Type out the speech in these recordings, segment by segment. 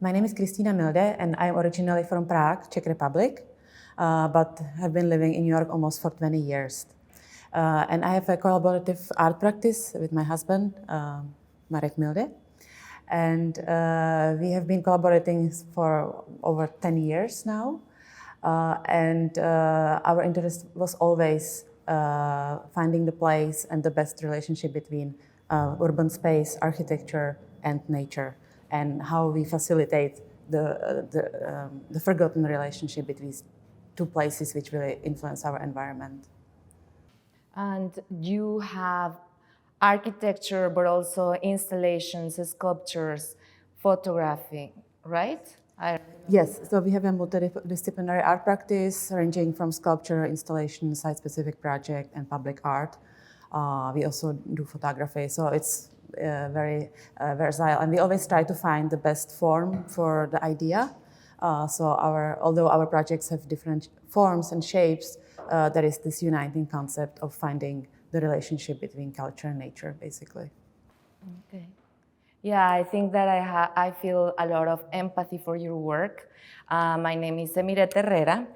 My name is Kristyna Milde, and I'm originally from Prague, Czech Republic, but have been living in New York almost for 20 years. And I have a collaborative art practice with my husband, Marek Milde. And we have been collaborating for over 10 years now. And our interest was always finding the place and the best relationship between urban space, architecture, and nature, and how we facilitate the forgotten relationship between two places which really influence our environment. And you have architecture, but also installations, sculptures, photography, right? Yes, so we have a multidisciplinary art practice ranging from sculpture, installation, site-specific project, and public art. We also do photography, so it's very versatile, and we always try to find the best form for the idea. Although our projects have different forms and shapes, there is this uniting concept of finding the relationship between culture and nature, basically. Okay. Yeah, I think that I feel a lot of empathy for your work. My name is Emireth Herrera,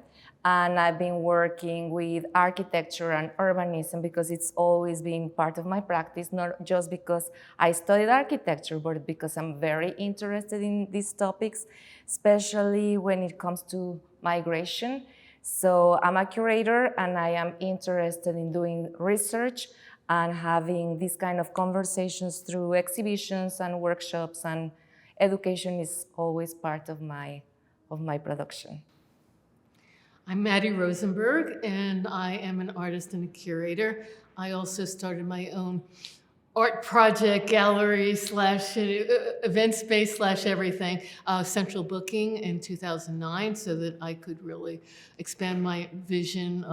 and I've been working with architecture and urbanism because it's always been part of my practice, not just because I studied architecture, but because I'm very interested in these topics, especially when it comes to migration. So I'm a curator, and I am interested in doing research and having these kind of conversations through exhibitions and workshops, and education is always part of my production. I'm Maddy Rosenberg, and I am an artist and a curator. I also started my own art project, gallery slash event space slash everything, central booking in 2009, so that I could really expand my vision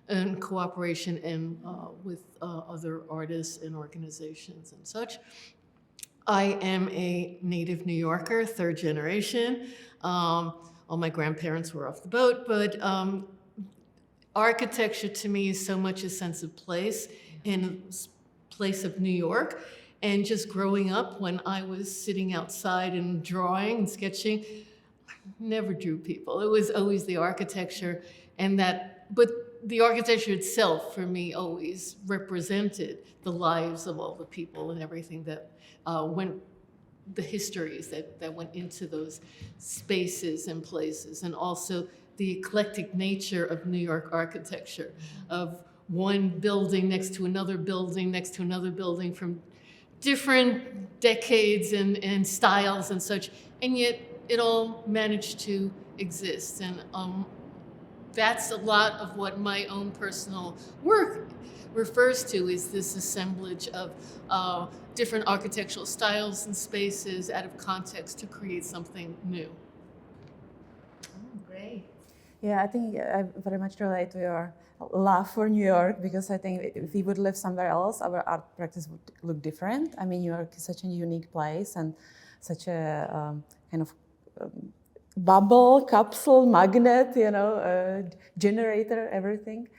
and cooperation and with other artists and organizations and such. I am a native New Yorker, third generation. All my grandparents were off the boat, but architecture to me is so much a sense of place and place of New York. And just growing up, when I was sitting outside and drawing and sketching, I never drew people. It was always the architecture, but the architecture itself for me always represented the lives of all the people and everything that the histories that went into those spaces and places, and also the eclectic nature of New York architecture, of one building next to another building, next to another building from different decades and styles and such, and yet it all managed to exist. And that's a lot of what my own personal work refers to, is this assemblage of different architectural styles and spaces out of context to create something new. Oh, great. Yeah, I think I very much relate to your love for New York, because I think if we would live somewhere else, our art practice would look different. I mean, New York is such a unique place and such a kind of bubble, capsule, magnet, generator, everything.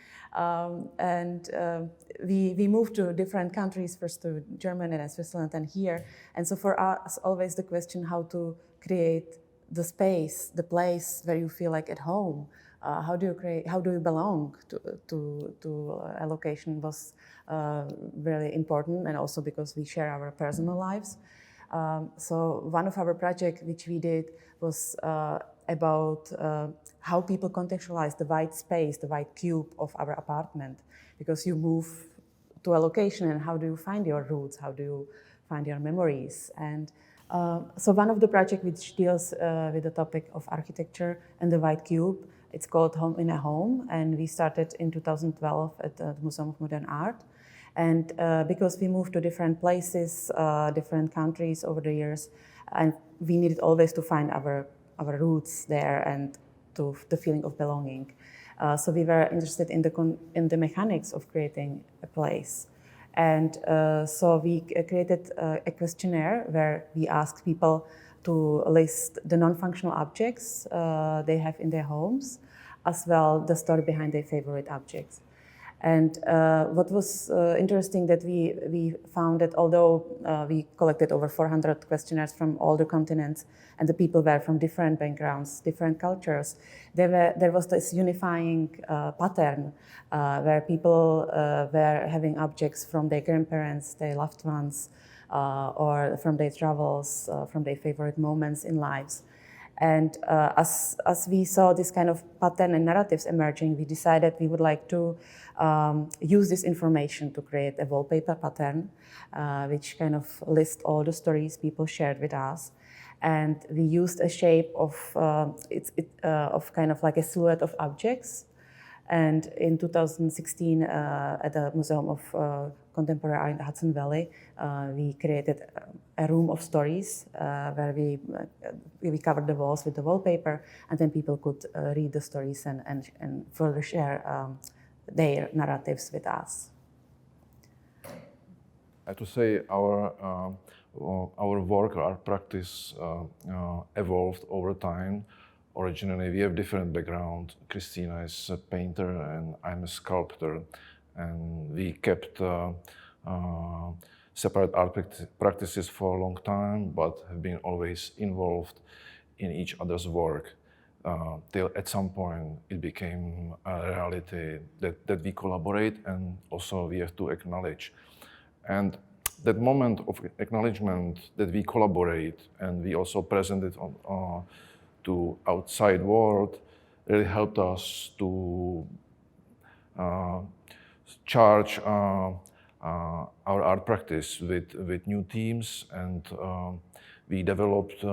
We moved to different countries, first to Germany and Switzerland and here. And so for us, always the question how to create the space, the place where you feel like at home. How do you belong to a location was really important, and also because we share our personal lives. So one of our projects which we did was about how people contextualize the white space, the white cube of our apartment, because you move to a location, and how do you find your roots? How do you find your memories? And so one of the projects which deals with the topic of architecture and the white cube, it's called Home in a Home, and we started in 2012 at the Museum of Modern Art. And because we moved to different places, different countries over the years, and we needed always to find our roots there and to the feeling of belonging. So we were interested in the mechanics of creating a place. And so we created a questionnaire where we asked people to list the non-functional objects they have in their homes, as well the story behind their favorite objects. And what was interesting that we found that although we collected over 400 questionnaires from all the continents, and the people were from different backgrounds, different cultures, there was this unifying pattern where people were having objects from their grandparents, their loved ones, or from their travels, from their favorite moments in lives. And as we saw this kind of pattern and narratives emerging, we decided we would like to use this information to create a wallpaper pattern, which kind of lists all the stories people shared with us. And we used a shape of kind of like a silhouette of objects. And in 2016, at the Museum of Contemporary Art in the Hudson Valley, we created a room of stories where we covered the walls with the wallpaper, and then people could read the stories and further share their narratives with us. I have to say our work, our practice evolved over time. Originally, we have different background. Kristyna is a painter and I'm a sculptor. And we kept separate art practices for a long time, but have been always involved in each other's work. Till at some point it became a reality that we collaborate and also we have to acknowledge. And that moment of acknowledgement that we collaborate and we also present it to outside world really helped us to charge our art practice with new themes, and we developed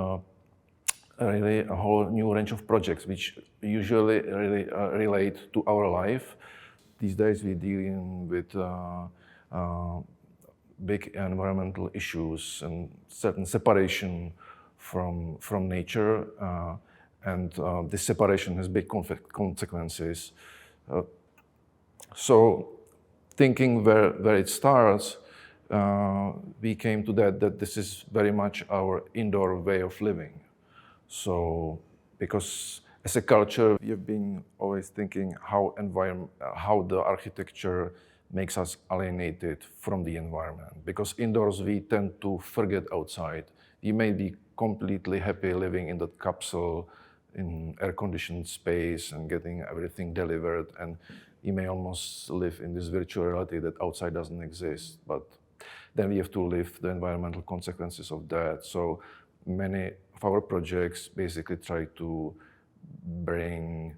really a whole new range of projects which usually really relate to our life. These days we're dealing with big environmental issues and certain separation from nature, and this separation has big consequences. So thinking where it starts, we came to that this is very much our indoor way of living. So because as a culture, we have been always thinking how the architecture makes us alienated from the environment. Because indoors we tend to forget outside. We may be completely happy living in that capsule in air-conditioned space and getting everything delivered, and we may almost live in this virtual reality that outside doesn't exist, but then we have to live the environmental consequences of that. So many of our projects basically try to bring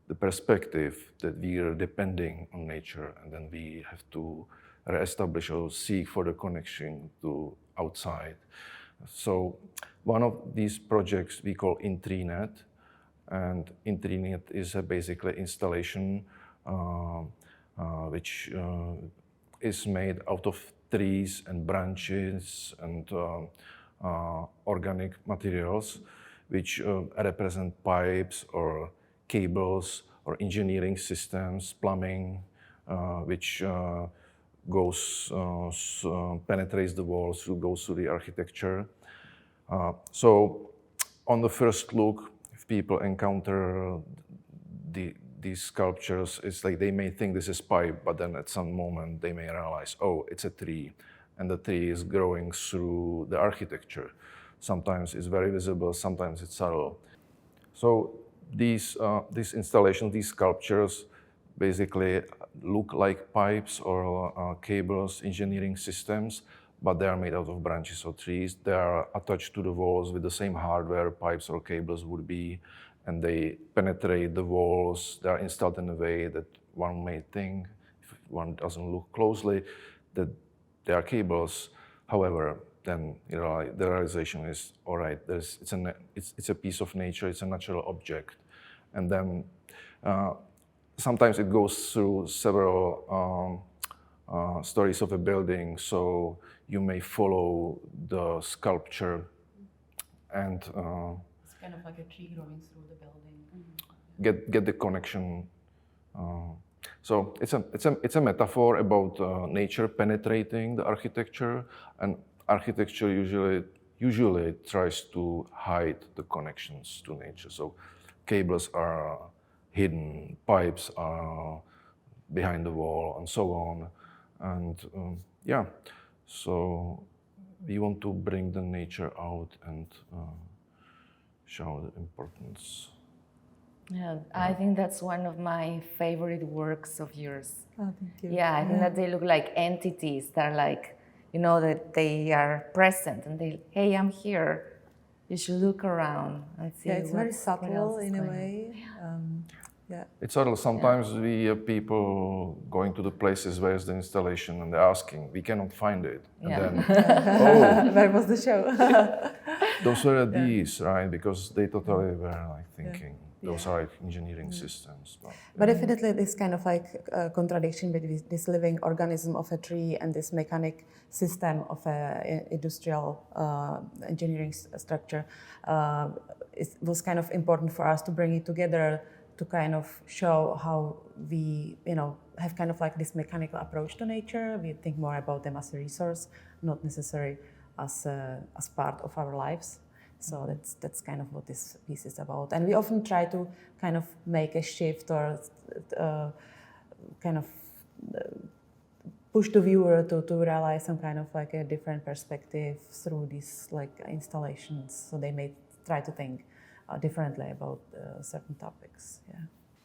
the perspective that we are depending on nature, and then we have to reestablish or seek for the connection to outside. So one of these projects we call InTreeNet, and InTreeNet is a basically installation which is made out of trees and branches and organic materials, which represent pipes or cables or engineering systems, plumbing, which penetrates the walls, goes through the architecture. So on the first look, if people encounter these sculptures, it's like they may think this is pipe, but then at some moment they may realize, oh, it's a tree, and the tree is growing through the architecture. Sometimes it's very visible, sometimes it's subtle. So these installations, these sculptures, basically look like pipes or cables, engineering systems, but they are made out of branches or trees. They are attached to the walls with the same hardware pipes or cables would be, and they penetrate the walls. They are installed in a way that one may think, if one doesn't look closely, that they are cables. However, then the realization is, all right, it's a piece of nature, it's a natural object. And then sometimes it goes through several stories of a building, so you may follow the sculpture and it's kind of like a tree growing through the building. Get the connection. So it's a metaphor about nature penetrating the architecture, and architecture usually tries to hide the connections to nature. So cables are hidden, pipes are behind the wall and so on. And yeah, so we want to bring the nature out and show the importance. Yeah, I think that's one of my favorite works of yours. Oh, thank you. Yeah, I think that they look like entities that are like, you know, that they are present and they, hey, I'm here. You should look around and see. Yeah, it's very what subtle else is in a going on. way. Yeah. It's subtle. Sometimes we have people going to the places where is the installation and they're asking, we cannot find it. And Yeah. then, oh, Where was the show? those were these, right? Because they totally were like thinking, those are like engineering systems. But definitely this kind of like contradiction between this living organism of a tree and this mechanic system of a industrial engineering structure was kind of important for us to bring it together to kind of show how we, you know, have kind of like this mechanical approach to nature. We think more about them as a resource, not necessarily as part of our lives. So that's kind of what this piece is about. And we often try to kind of make a shift or kind of push the viewer to realize some kind of like a different perspective through these like installations. So they may try to think differently about certain topics. Yeah.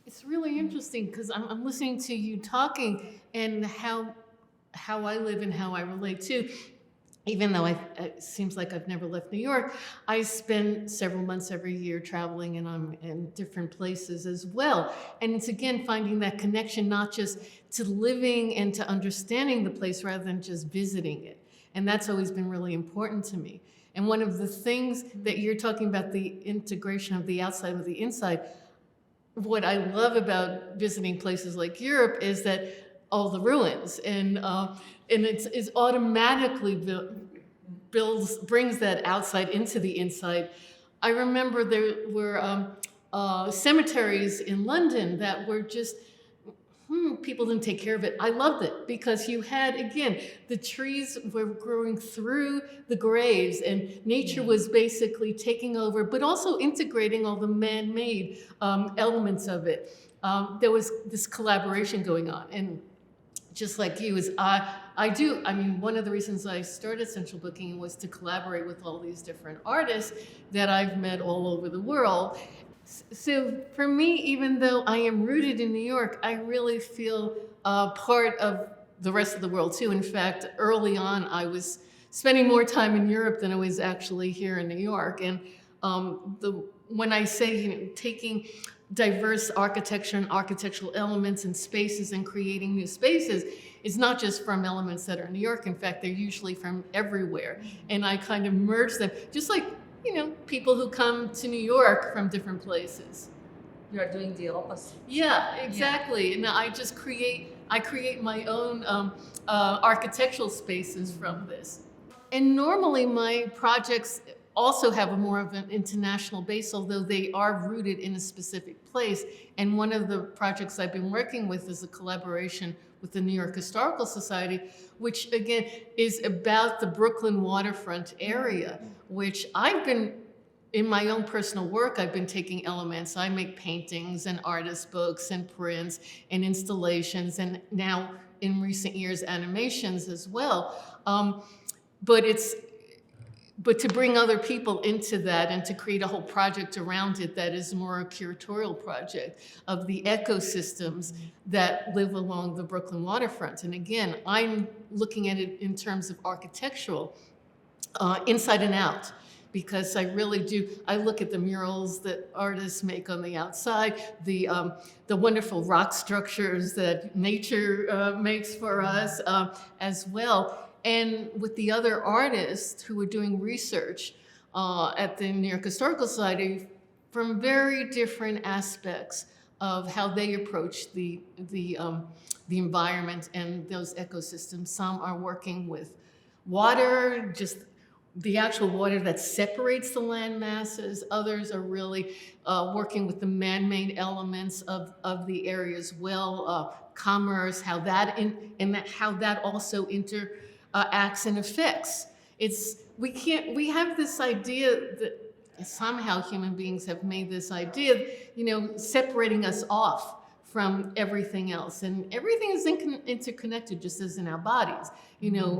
It's really interesting because I'm listening to you talking and how I live and how I relate to. Even though it seems like I've never left New York, I spend several months every year traveling, and I'm in different places as well. And it's again finding that connection, not just to living and to understanding the place rather than just visiting it. And that's always been really important to me. And one of the things that you're talking about, the integration of the outside with the inside, what I love about visiting places like Europe is that all the ruins and it's automatically brings that outside into the inside. I remember there were cemeteries in London that were just people didn't take care of it. I loved it because you had, again, the trees were growing through the graves and nature was basically taking over, but also integrating all the man-made elements of it. There was this collaboration going on. And just like you, one of the reasons I started Central Booking was to collaborate with all these different artists that I've met all over the world. So for me, even though I am rooted in New York, I really feel part of the rest of the world too. In fact, early on, I was spending more time in Europe than I was actually here in New York. And when I say, taking diverse architecture and architectural elements and spaces and creating new spaces, it's not just from elements that are in New York. In fact, they're usually from everywhere. And I kind of merge them, just like, people who come to New York from different places. You are doing the opposite. Yeah, exactly. And I create my own architectural spaces from this. And normally my projects also have more of an international base, although they are rooted in a specific place. And one of the projects I've been working with is a collaboration with the New York Historical Society, which again is about the Brooklyn waterfront area, which I've been, in my own personal work, I've been taking elements. I make paintings and artist books and prints and installations, and now in recent years, animations as well. But to bring other people into that and to create a whole project around it that is more a curatorial project of the ecosystems that live along the Brooklyn waterfront. And again, I'm looking at it in terms of architectural, inside and out, because I really do, I look at the murals that artists make on the outside, the wonderful rock structures that nature makes for us as well. And with the other artists who were doing research at the New York Historical Society from very different aspects of how they approach the environment and those ecosystems. Some are working with water, just the actual water that separates the land masses. Others are really working with the man-made elements of the area as well, commerce, how that how that also acts and affects. We have this idea that somehow human beings have made this idea, separating us off from everything else. And everything is interconnected, just as in our bodies. You know,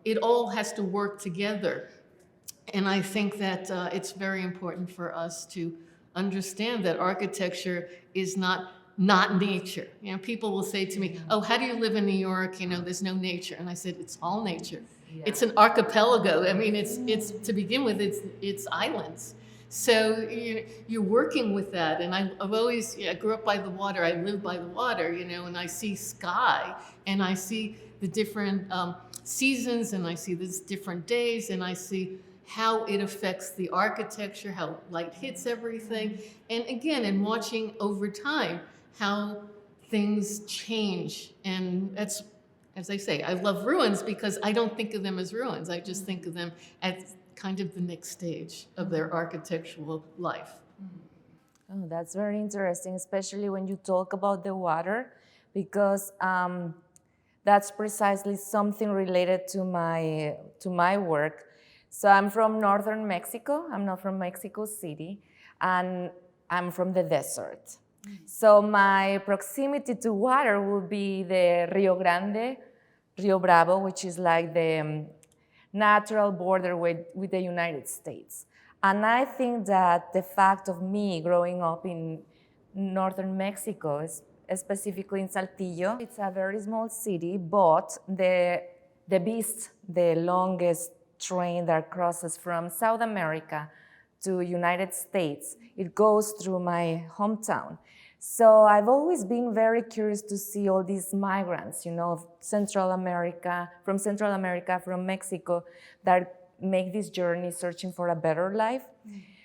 it all has to work together. And I think that it's very important for us to understand that architecture is not nature. You know, people will say to me, "Oh, how do you live in New York? You know, there's no nature." And I said, "It's all nature. It's an archipelago. I mean, it's to begin with, it's islands. So you're working with that." And I've always, I grew up by the water. I live by the water, you know, and I see sky, and I see the different seasons, and I see these different days, and I see how it affects the architecture, how light hits everything. And again, in watching over time, how things change. And that's, as I say, I love ruins because I don't think of them as ruins. I just think of them as kind of the next stage of their architectural life. Oh, that's very interesting, especially when you talk about the water, because that's precisely something related to my work. So I'm from northern Mexico. I'm not from Mexico City, and I'm from the desert. So my proximity to water will be the Rio Grande, Rio Bravo, which is like the natural border with the United States. And I think that the fact of me growing up in northern Mexico, specifically in Saltillo, it's a very small city, but the beast, the longest train that crosses from South America to United States, it goes through my hometown. So I've always been very curious to see all these migrants, you know, from Central America, from Mexico, that make this journey searching for a better life.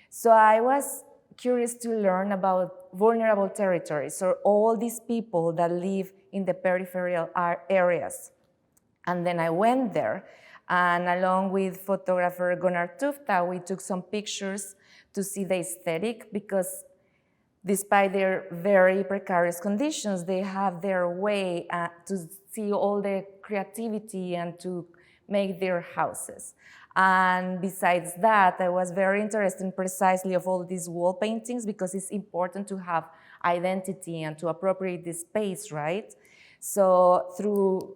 So I was curious to learn about vulnerable territories, or all these people that live in the peripheral areas. And then I went there, and along with photographer Gunnar Tufta, we took some pictures to see the aesthetic, because despite their very precarious conditions, they have their way to see all the creativity and to make their houses. And besides that, I was very interested precisely of all these wall paintings, because it's important to have identity and to appropriate this space, right? So through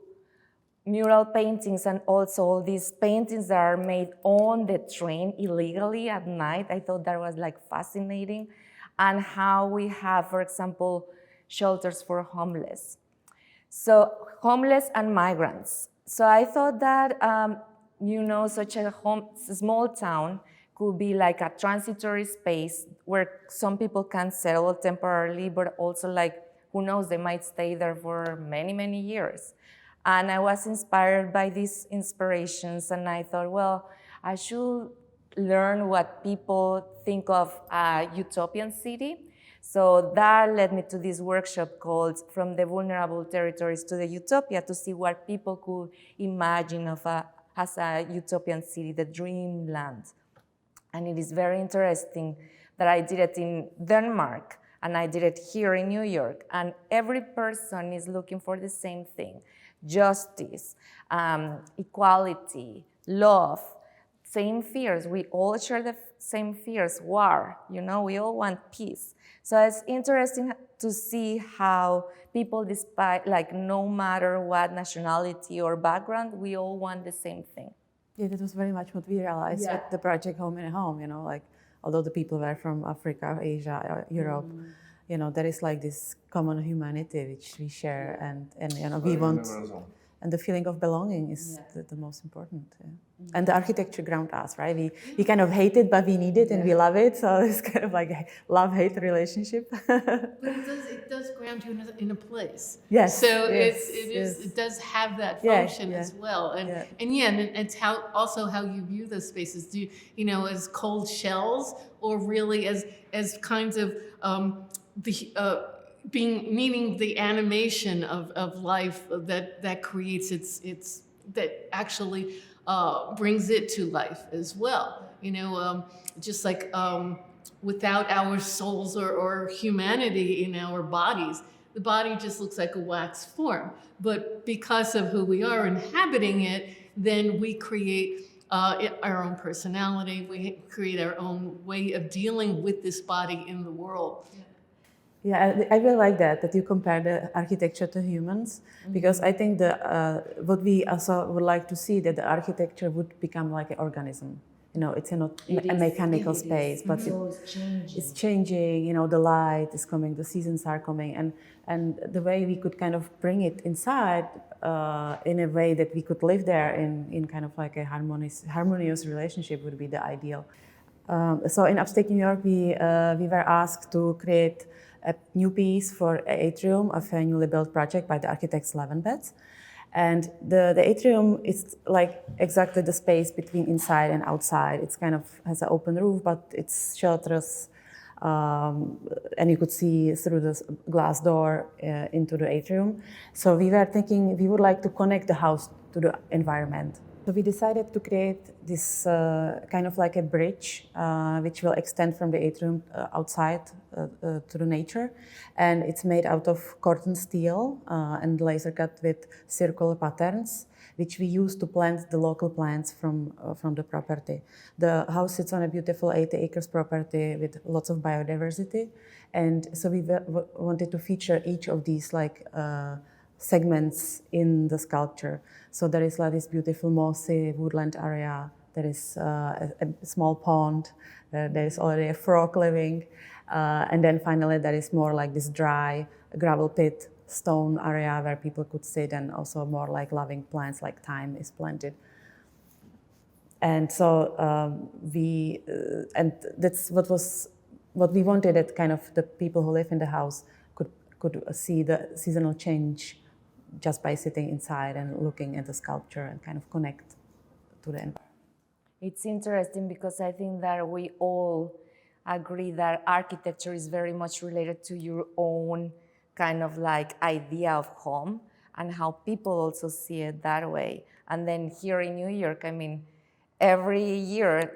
mural paintings and also all these paintings that are made on the train illegally at night, I thought that was like fascinating. And how we have, for example, shelters for homeless. So homeless and migrants. So I thought that, you know, such a small town could be like a transitory space where some people can settle temporarily, but also like, who knows, they might stay there for many, many years. And I was inspired by these inspirations, and I thought, well, I should learn what people think of a utopian city. So that led me to this workshop called From the Vulnerable Territories to the Utopia, to see what people could imagine as a utopian city, the dreamland. And it is very interesting that I did it in Denmark, and I did it here in New York, and every person is looking for the same thing: justice, equality, love, same fears. We all share the same fears, war, you know, we all want peace. So it's interesting to see how people, despite, like, no matter what nationality or background, we all want the same thing. Yeah, that was very much what we realized at the project Home and Home, you know, like, although the people were from Africa, Asia, Europe, you know, there is like this common humanity which we share, and you know, we want, and the feeling of belonging is the most important. Yeah. And the architecture ground us, right? We kind of hate it, but we need it, and we love it. So it's kind of like a love-hate relationship. But it does ground you in a place. Yes. So yes, it does have that function as well. And and it's how you view those spaces. Do you know, as cold shells, or really as kinds of needing the animation of life that creates its that actually brings it to life as well. You know, just like without our souls or humanity in our bodies, the body just looks like a wax form. But because of who we are inhabiting it, then we create our own personality. We create our own way of dealing with this body in the world. Yeah, I really like that you compare the architecture to humans, because I think what we also would like to see, that the architecture would become like an organism. You know, it's not a mechanical space, but it's changing. You know, the light is coming, the seasons are coming, and the way we could kind of bring it inside in a way that we could live there in kind of like a harmonious relationship would be the ideal. So in upstate New York, we were asked to create a new piece for an atrium of a newly built project by the architects Levenbets. And the atrium is like exactly the space between inside and outside. It's kind of has an open roof, but it's shelters, and you could see through the glass door into the atrium. So we were thinking we would like to connect the house to the environment. So we decided to create this kind of like a bridge, which will extend from the atrium outside to the nature. And it's made out of corten steel and laser cut with circular patterns, which we use to plant the local plants from the property. The house sits on a beautiful 80 acres property with lots of biodiversity. And so we wanted to feature each of these segments in the sculpture. So there is like this beautiful mossy woodland area. There is a small pond. There is already a frog living. And then finally there is more like this dry gravel pit stone area where people could sit, and also more like loving plants like thyme is planted. And so and that's what we wanted, that kind of the people who live in the house could see the seasonal change just by sitting inside and looking at the sculpture and kind of connect to the environment. It's interesting because I think that we all agree that architecture is very much related to your own kind of like idea of home, and how people also see it that way. And then here in New York, I mean, every year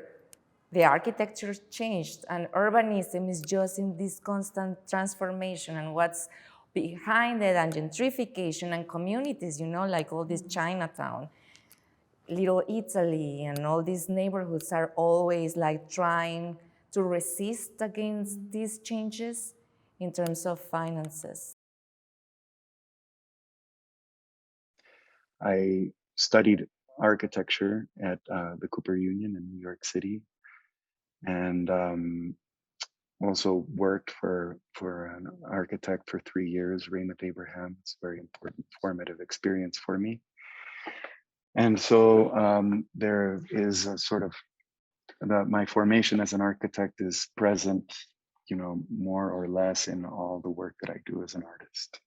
the architecture changed, and urbanism is just in this constant transformation, and what's behind it, and gentrification and communities, you know, like all this Chinatown, Little Italy, and all these neighborhoods are always like trying to resist against these changes in terms of finances. I studied architecture at the Cooper Union in New York City, and also worked for an architect for 3 years, Raymond Abraham. It's a very important formative experience for me. And so there is a sort of my formation as an architect is present, you know, more or less in all the work that I do as an artist.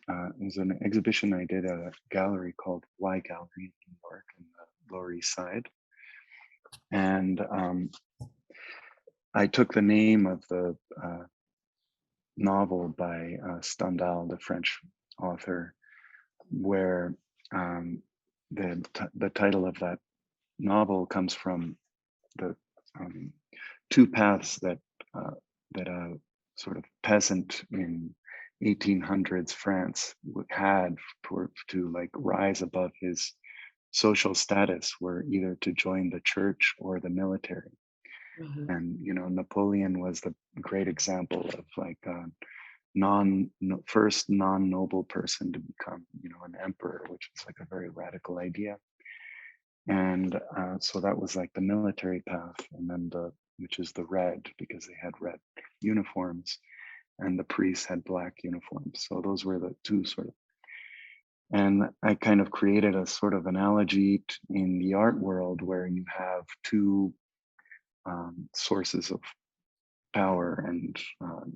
It was an exhibition I did at a gallery called Y Gallery in New York in the Lower East Side. And I took the name of the novel by Stendhal, the French author, where the title of that novel comes from the two paths that a sort of peasant in 1800s France had to like rise above his social status, were either to join the church or the military. Mm-hmm. And you know, Napoleon was the great example of like a first non-noble person to become, you know, an emperor, which is like a very radical idea. And so that was like the military path, and then which is the red, because they had red uniforms, and the priests had black uniforms. So those were the two sort of. And I kind of created a sort of analogy in the art world where you have two sources of power and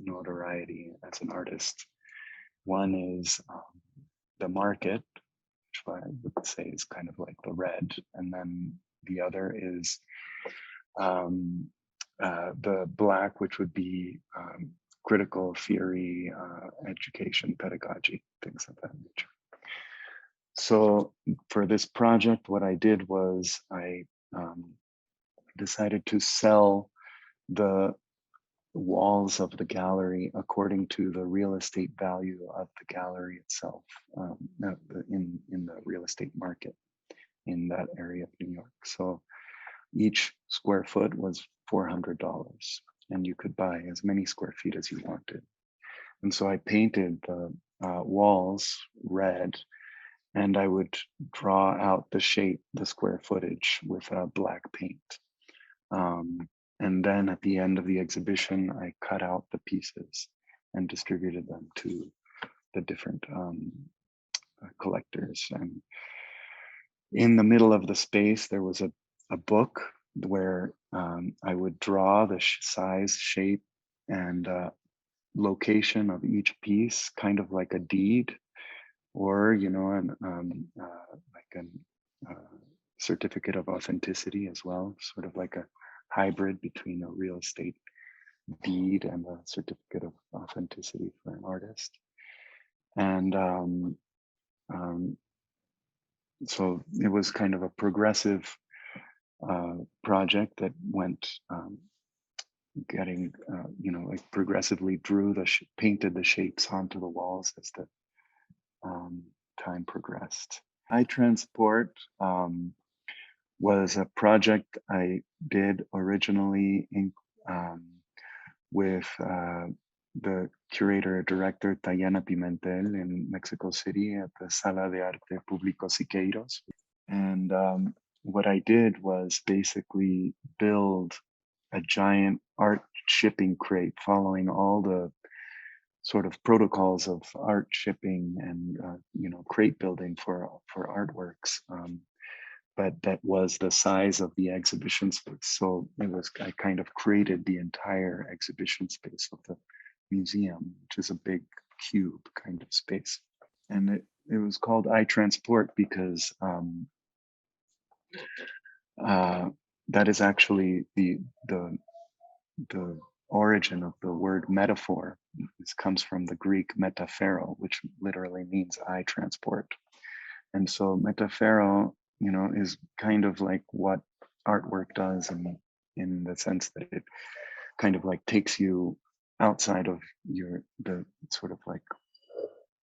notoriety as an artist. One is the market, which I would say is kind of like the red, and then the other is the black, which would be critical theory, education, pedagogy, things of that nature. So for this project, what I did was I decided to sell the walls of the gallery according to the real estate value of the gallery itself, in the real estate market in that area of New York. So each square foot was $400, and you could buy as many square feet as you wanted. And so I painted the walls red, and I would draw out the shape, the square footage with black paint. And then at the end of the exhibition, I cut out the pieces and distributed them to the different collectors. And in the middle of the space, there was a book where I would draw the size, shape, and location of each piece, kind of like a deed, or like a certificate of authenticity as well, sort of like a hybrid between a real estate deed and a certificate of authenticity for an artist. And so it was kind of a progressive project that went getting, like progressively drew painted the shapes onto the walls as the time progressed. iTransport was a project I did originally with the curator director Tayana Pimentel in Mexico City at the Sala de Arte Público Siqueiros. And what I did was basically build a giant art shipping crate following all the sort of protocols of art shipping and crate building for artworks, but that was the size of the exhibition space. So I kind of created the entire exhibition space of the museum, which is a big cube kind of space. And it was called iTransport because that is actually the origin of the word metaphor. This comes from the Greek metaphero, which literally means I transport. And so metaphero, is kind of like what artwork does, in the sense that it kind of like takes you outside of the sort of like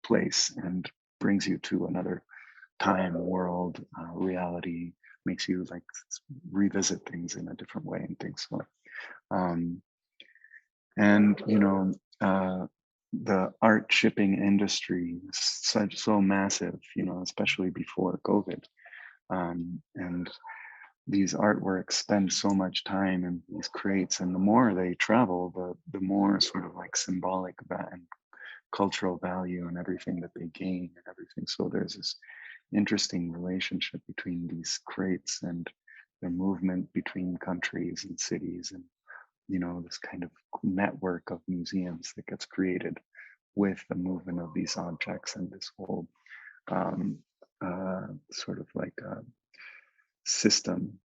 place and brings you to another time, world, reality, makes you like revisit things in a different way and things. So and the art shipping industry is so massive, especially before COVID, and these artworks spend so much time in these crates, and the more they travel, the more sort of like symbolic and cultural value and everything that they gain and everything. So there's this interesting relationship between these crates and the movement between countries and cities, and this kind of network of museums that gets created with the movement of these objects, and this whole sort of like a system